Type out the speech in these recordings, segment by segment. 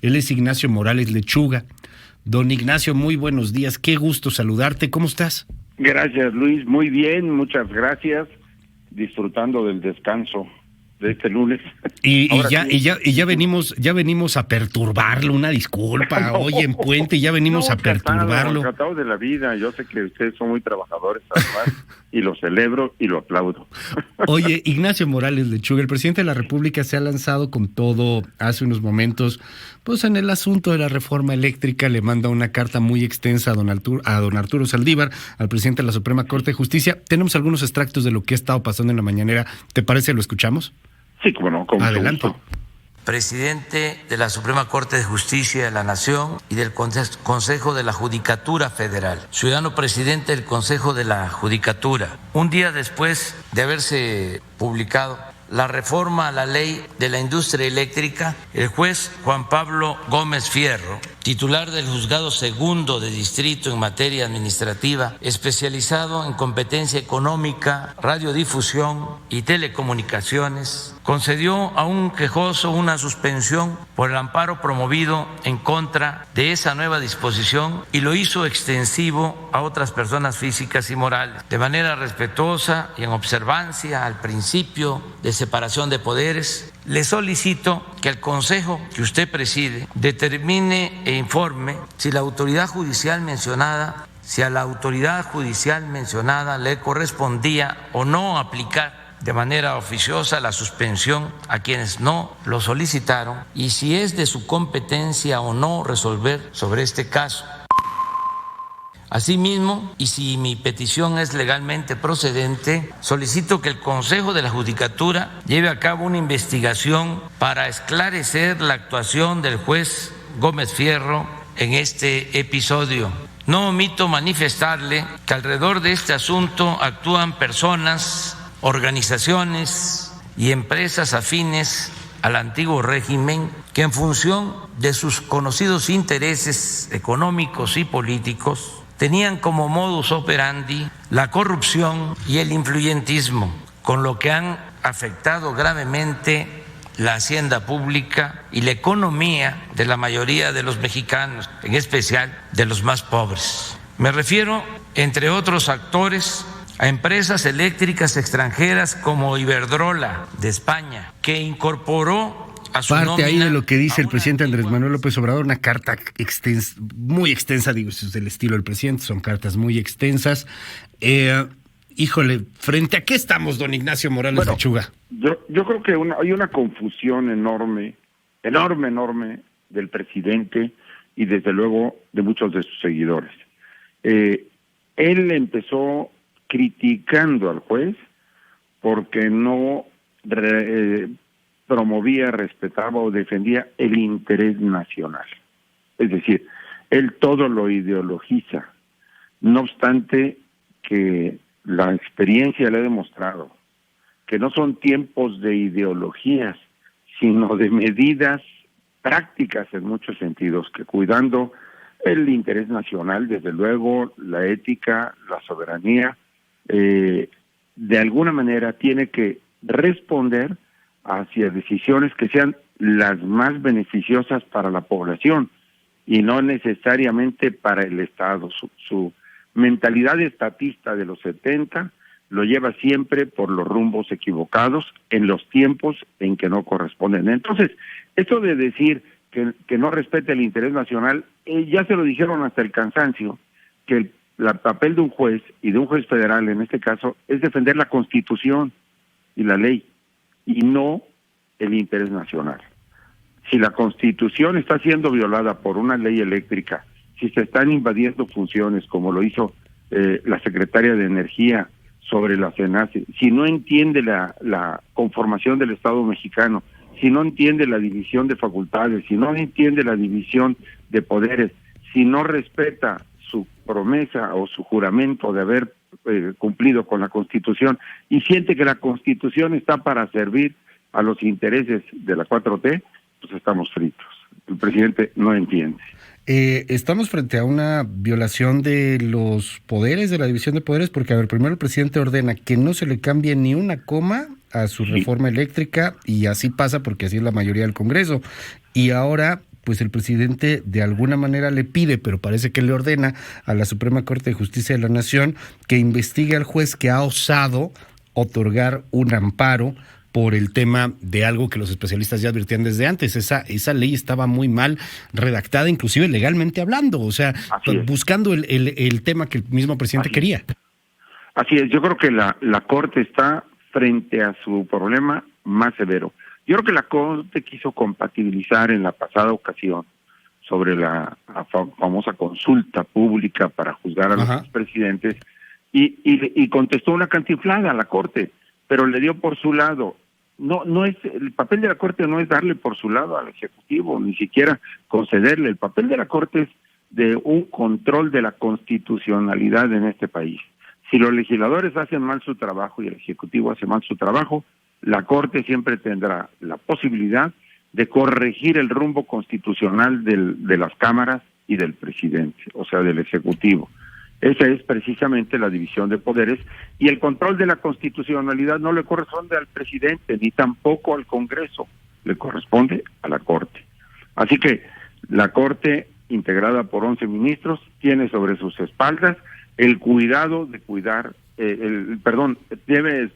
Él es Ignacio Morales Lechuga. Don Ignacio, muy buenos días. Qué gusto saludarte. ¿Cómo estás? Gracias, Luis. Muy bien, muchas gracias. Disfrutando del descanso de este lunes. Y ya venimos a perturbarlo, una disculpa. No, hoy en Puente ya venimos a perturbarlo. Encantado de la vida. Yo sé que ustedes son muy trabajadores, además, y lo celebro y lo aplaudo. Oye, Ignacio Morales Lechuga, el presidente de la República se ha lanzado con todo hace unos momentos, pues en el asunto de la reforma eléctrica. Le manda una carta muy extensa a don Arturo Saldívar, al presidente de la Suprema Corte de Justicia. Tenemos algunos extractos de lo que ha estado pasando en la mañanera. ¿Te parece? ¿Lo escuchamos? Sí, cómo no. Adelante. Presidente de la Suprema Corte de Justicia de la Nación y del Consejo de la Judicatura Federal, ciudadano presidente del Consejo de la Judicatura. Un día después de haberse publicado la reforma a la ley de la industria eléctrica, el juez Juan Pablo Gómez Fierro, titular del Juzgado Segundo de Distrito en materia administrativa, especializado en competencia económica, radiodifusión y telecomunicaciones, concedió a un quejoso una suspensión por el amparo promovido en contra de esa nueva disposición y lo hizo extensivo a otras personas físicas y morales, de manera respetuosa y en observancia al principio de separación de poderes. Le solicito que el Consejo que usted preside determine e informe si a la autoridad judicial mencionada le correspondía o no aplicar de manera oficiosa la suspensión a quienes no lo solicitaron y si es de su competencia o no resolver sobre este caso. Asimismo, y si mi petición es legalmente procedente, solicito que el Consejo de la Judicatura lleve a cabo una investigación para esclarecer la actuación del juez Gómez Fierro en este episodio. No omito manifestarle que alrededor de este asunto actúan personas, organizaciones y empresas afines al antiguo régimen que en función de sus conocidos intereses económicos y políticos tenían como modus operandi la corrupción y el influyentismo, con lo que han afectado gravemente la hacienda pública y la economía de la mayoría de los mexicanos, en especial de los más pobres. Me refiero, entre otros actores, a empresas eléctricas extranjeras como Iberdrola de España, que incorporó a su parte ahí de lo que dice el presidente Andrés Manuel López Obrador, una carta extensa, muy extensa, digo, es del estilo del presidente, son cartas muy extensas. Híjole, ¿frente a qué estamos, don Ignacio Morales Lechuga? Yo creo que hay una confusión enorme del presidente y desde luego de muchos de sus seguidores. Él empezó criticando al juez porque no promovía, respetaba o defendía el interés nacional. Es decir, él todo lo ideologiza. No obstante que la experiencia le ha demostrado que no son tiempos de ideologías, sino de medidas prácticas en muchos sentidos, que cuidando el interés nacional, desde luego, la ética, la soberanía, de alguna manera tiene que responder hacia decisiones que sean las más beneficiosas para la población y no necesariamente para el Estado. Su mentalidad estatista de los 70 lo lleva siempre por los rumbos equivocados en los tiempos en que no corresponden. Entonces, esto de decir que no respete el interés nacional, ya se lo dijeron hasta el cansancio, que el papel de un juez y de un juez federal en este caso es defender la Constitución y la ley y no el interés nacional. Si la Constitución está siendo violada por una ley eléctrica, si se están invadiendo funciones como lo hizo la Secretaria de Energía sobre la CENACE, si no entiende la conformación del Estado mexicano, si no entiende la división de facultades, si no entiende la división de poderes, si no respeta su promesa o su juramento de haber cumplido con la Constitución y siente que la Constitución está para servir a los intereses de la 4T, pues estamos fritos. El presidente no entiende. Estamos frente a una violación de los poderes, de la división de poderes, porque, a ver, primero el presidente ordena que no se le cambie ni una coma a su reforma eléctrica, y así pasa porque así es la mayoría del Congreso. Y ahora pues el presidente de alguna manera le pide, pero parece que le ordena a la Suprema Corte de Justicia de la Nación que investigue al juez que ha osado otorgar un amparo por el tema de algo que los especialistas ya advertían desde antes. Esa ley estaba muy mal redactada, inclusive legalmente hablando, o sea, buscando el tema que el mismo presidente quería. Así es, yo creo que la Corte está frente a su problema más severo. Yo creo que la Corte quiso compatibilizar en la pasada ocasión sobre la famosa consulta pública para juzgar a los presidentes y contestó una cantinflada a la Corte, pero le dio por su lado. No es el papel de la Corte, no es darle por su lado al Ejecutivo, ni siquiera concederle. El papel de la Corte es de un control de la constitucionalidad en este país. Si los legisladores hacen mal su trabajo y el Ejecutivo hace mal su trabajo, la Corte siempre tendrá la posibilidad de corregir el rumbo constitucional de las cámaras y del presidente, o sea, del Ejecutivo. Esa es precisamente la división de poderes, y el control de la constitucionalidad no le corresponde al presidente ni tampoco al Congreso, le corresponde a la Corte. Así que la Corte, integrada por 11 ministros, tiene sobre sus espaldas el cuidado de cuidar, tiene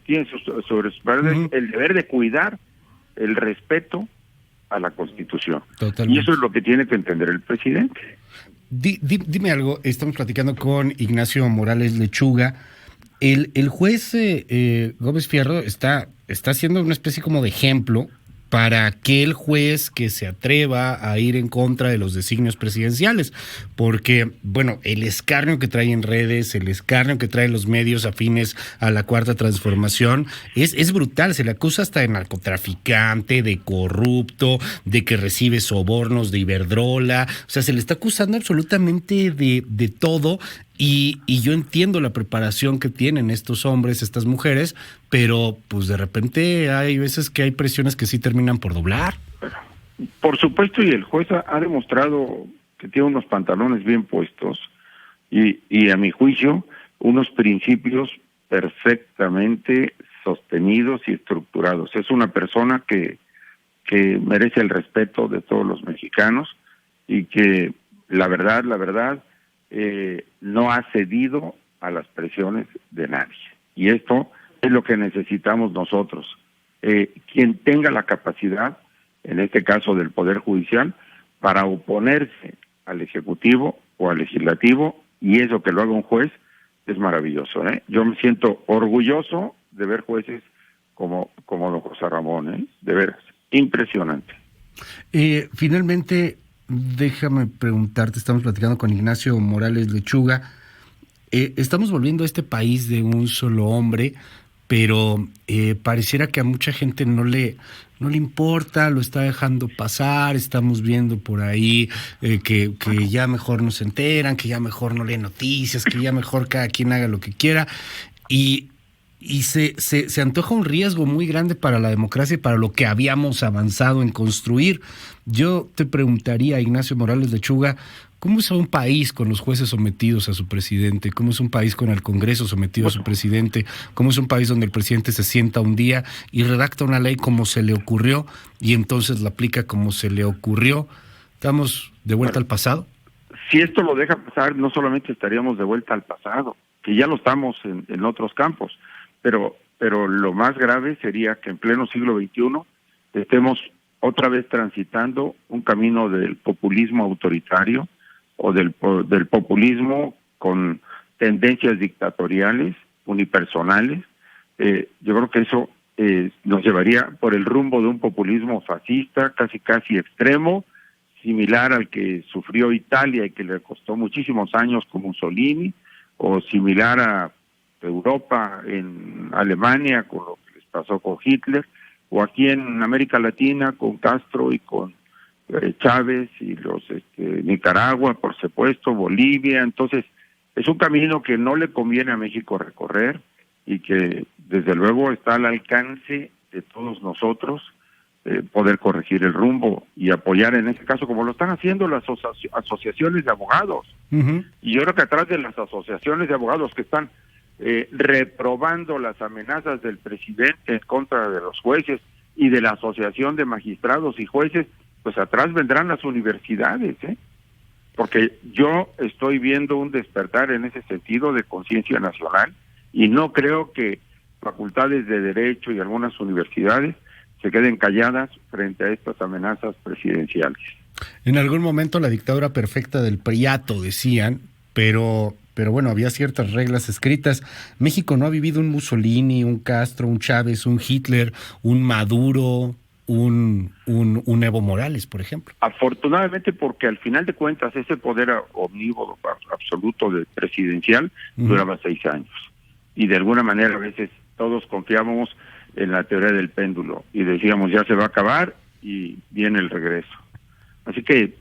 sobre sus espaldas el deber de cuidar el respeto a la Constitución. Totalmente. Y eso es lo que tiene que entender el presidente. Dime algo, estamos platicando con Ignacio Morales Lechuga. El juez Gómez Fierro está haciendo una especie como de ejemplo para aquel juez que se atreva a ir en contra de los designios presidenciales, porque, bueno, el escarnio que trae en redes, el escarnio que traen los medios afines a la Cuarta Transformación, es brutal. Se le acusa hasta de narcotraficante, de corrupto, de que recibe sobornos de Iberdrola, o sea, se le está acusando absolutamente de todo. Y yo entiendo la preparación que tienen estos hombres, estas mujeres, pero pues de repente hay veces que hay presiones que sí terminan por doblar. Por supuesto, y el juez ha demostrado que tiene unos pantalones bien puestos y a mi juicio unos principios perfectamente sostenidos y estructurados. Es una persona que merece el respeto de todos los mexicanos y que la verdad no ha cedido a las presiones de nadie. Y esto es lo que necesitamos nosotros. Quien tenga la capacidad, en este caso del Poder Judicial, para oponerse al Ejecutivo o al Legislativo, y eso que lo haga un juez, es maravilloso. Yo me siento orgulloso de ver jueces como don José Ramón, de veras, impresionante. Finalmente, déjame preguntarte, estamos platicando con Ignacio Morales Lechuga, estamos volviendo a este país de un solo hombre, pero pareciera que a mucha gente no le importa, lo está dejando pasar. Estamos viendo por ahí que ya mejor no se enteran, que ya mejor no leen noticias, que ya mejor cada quien haga lo que quiera, y se antoja un riesgo muy grande para la democracia y para lo que habíamos avanzado en construir. Yo te preguntaría, Ignacio Morales Lechuga, ¿cómo es un país con los jueces sometidos a su presidente? ¿Cómo es un país con el Congreso sometido a su presidente? ¿Cómo es un país donde el presidente se sienta un día y redacta una ley como se le ocurrió y entonces la aplica como se le ocurrió? ¿Estamos de vuelta al pasado? Si esto lo deja pasar, no solamente estaríamos de vuelta al pasado, que ya lo estamos en otros campos, pero lo más grave sería que en pleno siglo XXI estemos otra vez transitando un camino del populismo autoritario o del populismo con tendencias dictatoriales, unipersonales. Yo creo que eso nos llevaría por el rumbo de un populismo fascista, casi extremo, similar al que sufrió Italia y que le costó muchísimos años con Mussolini, o similar a Europa, en Alemania, con lo que les pasó con Hitler, o aquí en América Latina con Castro y con Chávez y los Nicaragua, por supuesto, Bolivia. Entonces, es un camino que no le conviene a México recorrer y que desde luego está al alcance de todos nosotros poder corregir el rumbo y apoyar en este caso, como lo están haciendo las asociaciones de abogados. Uh-huh. Y yo creo que atrás de las asociaciones de abogados que están reprobando las amenazas del presidente en contra de los jueces y de la Asociación de Magistrados y Jueces, pues atrás vendrán las universidades, porque yo estoy viendo un despertar en ese sentido de conciencia nacional y no creo que facultades de Derecho y algunas universidades se queden calladas frente a estas amenazas presidenciales. En algún momento la dictadura perfecta del Priato, decían, pero bueno, había ciertas reglas escritas. México no ha vivido un Mussolini, un Castro, un Chávez, un Hitler, un Maduro, un Evo Morales, por ejemplo. Afortunadamente, porque al final de cuentas ese poder omnívodo absoluto de presidencial duraba 6 años. Y de alguna manera a veces todos confiábamos en la teoría del péndulo y decíamos ya se va a acabar y viene el regreso. Así que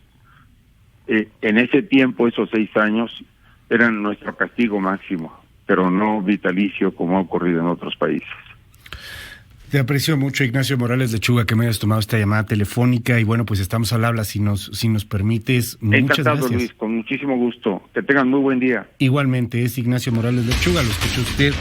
en ese tiempo, esos 6 años eran nuestro castigo máximo, pero no vitalicio como ha ocurrido en otros países. Te aprecio mucho, Ignacio Morales Lechuga, que me hayas tomado esta llamada telefónica y bueno, pues estamos al habla si nos permites. Muchas gracias. Luis, con muchísimo gusto. Que tengan muy buen día. Igualmente, es Ignacio Morales Lechuga, lo escucha usted